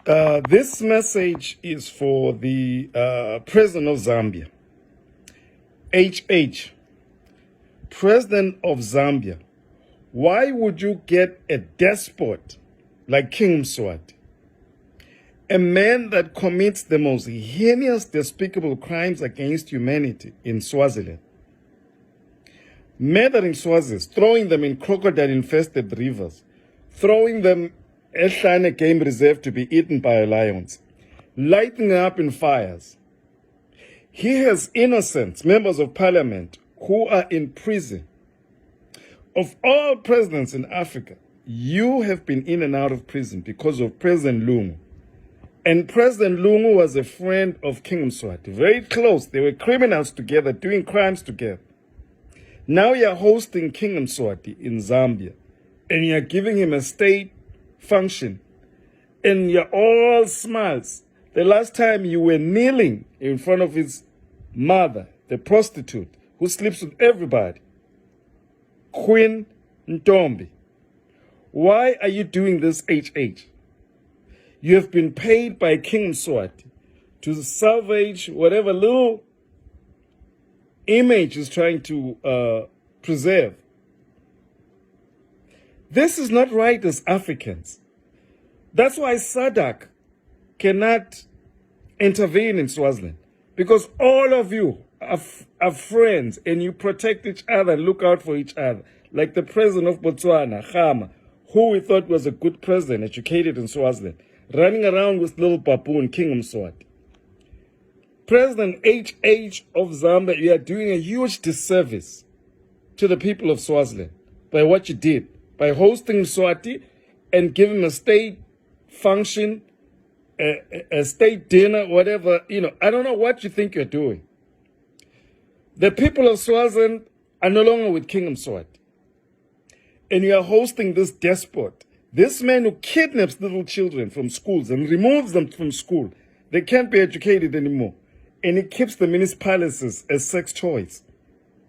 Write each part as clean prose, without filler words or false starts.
This message is for the President of Zambia. HH, President of Zambia, why would you get a despot like King Mswati, a man that commits the most heinous, despicable crimes against humanity in Swaziland, murdering Swazis, throwing them in crocodile-infested rivers, throwing them Ehlane Game Reserve to be eaten by lions, lighting up in fires. He has innocent members of parliament who are in prison. Of all presidents in Africa, you have been in and out of prison because of President Lungu. And President Lungu was a friend of King Mswati, very close. They were criminals together, doing crimes together. Now you're hosting King Mswati in Zambia, and you're giving him a state function, and you're all smiles. The last time you were kneeling in front of his mother, the prostitute who sleeps with everybody, Queen Ntombi. Why are you doing this, HH? You have been paid by King Mswati to salvage whatever little image is trying to preserve. This is not right as Africans. That's why SADC cannot intervene in Swaziland, because all of you are friends and you protect each other and look out for each other. Like the president of Botswana, Khama, who we thought was a good president, educated in Swaziland, running around with little baboon, King Mswati. President HH of Zambia, you are doing a huge disservice to the people of Swaziland by what you did, by hosting Mswati and giving a state function, a state dinner, whatever. I don't know what you think you're doing. The people of Swaziland are no longer with King Mswati. And you are hosting this despot, this man who kidnaps little children from schools and removes them from school. They can't be educated anymore. And he keeps them in his palaces as sex toys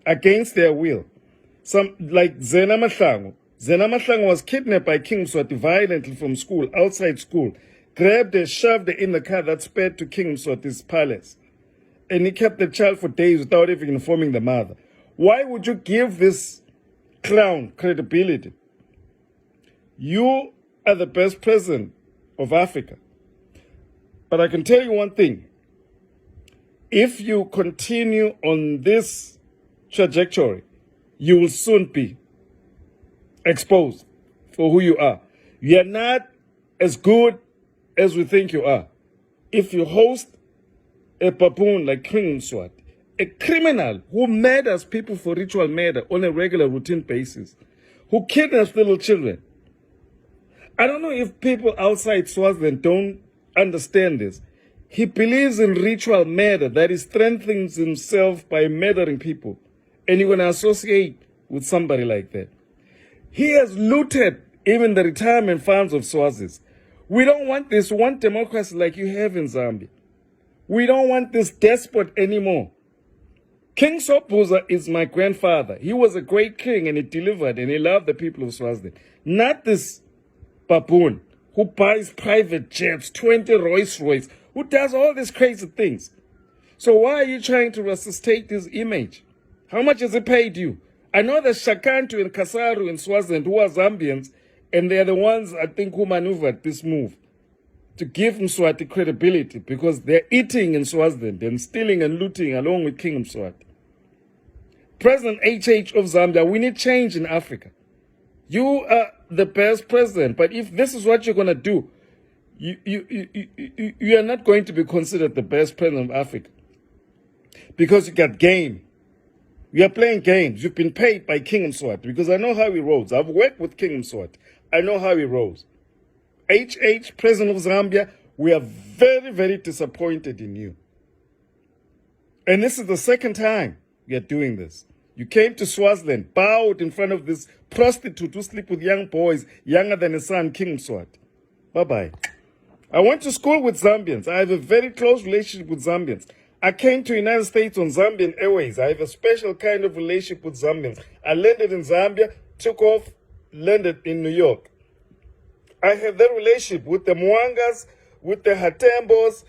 against their will. Some like Zena Mahlangu. Zena Mahlangu was kidnapped by King Mswati violently from school, outside school, grabbed her, shoved her in the car that sped to King Mswati's palace. And he kept the child for days without even informing the mother. Why would you give this clown credibility? You are the best president of Africa. But I can tell you one thing. If you continue on this trajectory, you will soon be exposed for who you are. You are not as good as we think you are. If you host a baboon like King Mswati, a criminal who murders people for ritual murder on a regular routine basis, who kidnaps little children. I don't know if people outside Swaziland don't understand this. He believes in ritual murder, that he strengthens himself by murdering people. And you're going to associate with somebody like that. He has looted even the retirement funds of Swazis. We don't want this. We want democracy like you have in Zambia. We don't want this despot anymore. King Sobhuza is my grandfather. He was a great king and he delivered and he loved the people of Swaziland. Not this baboon who buys private jets, 20 Rolls-Royce, who does all these crazy things. So why are you trying to resuscitate this image? How much has it paid you? I know there's Shakantu and Kasaru in Swaziland who are Zambians, and they're the ones, I think, who maneuvered this move to give Mswati credibility because they're eating in Swaziland and stealing and looting along with King Mswati. President HH of Zambia, we need change in Africa. You are the best president, but if this is what you're going to do, you are not going to be considered the best president of Africa because you got game. You are playing games. You've been paid by King Mswati because I know how he rolls. I've worked with King Mswati. I know how he rolls. HH, President of Zambia, we are very, very disappointed in you. And this is the second time we are doing this. You came to Swaziland, bowed in front of this prostitute who sleep with young boys, younger than his son, King Mswati. Bye-bye. I went to school with Zambians. I have a very close relationship with Zambians. I came to the United States on Zambian Airways. I have a special kind of relationship with Zambians. I landed in Zambia, took off, landed in New York. I have that relationship with the Mwangas, with the Hatembos,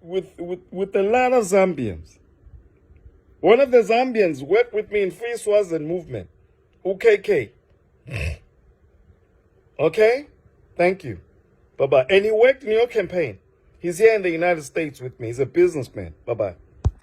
with a lot of Zambians. One of the Zambians worked with me in Free Swaziland movement, UKK. Okay? Thank you. Bye-bye. And he worked in your campaign. He's here in the United States with me. He's a businessman. Bye-bye.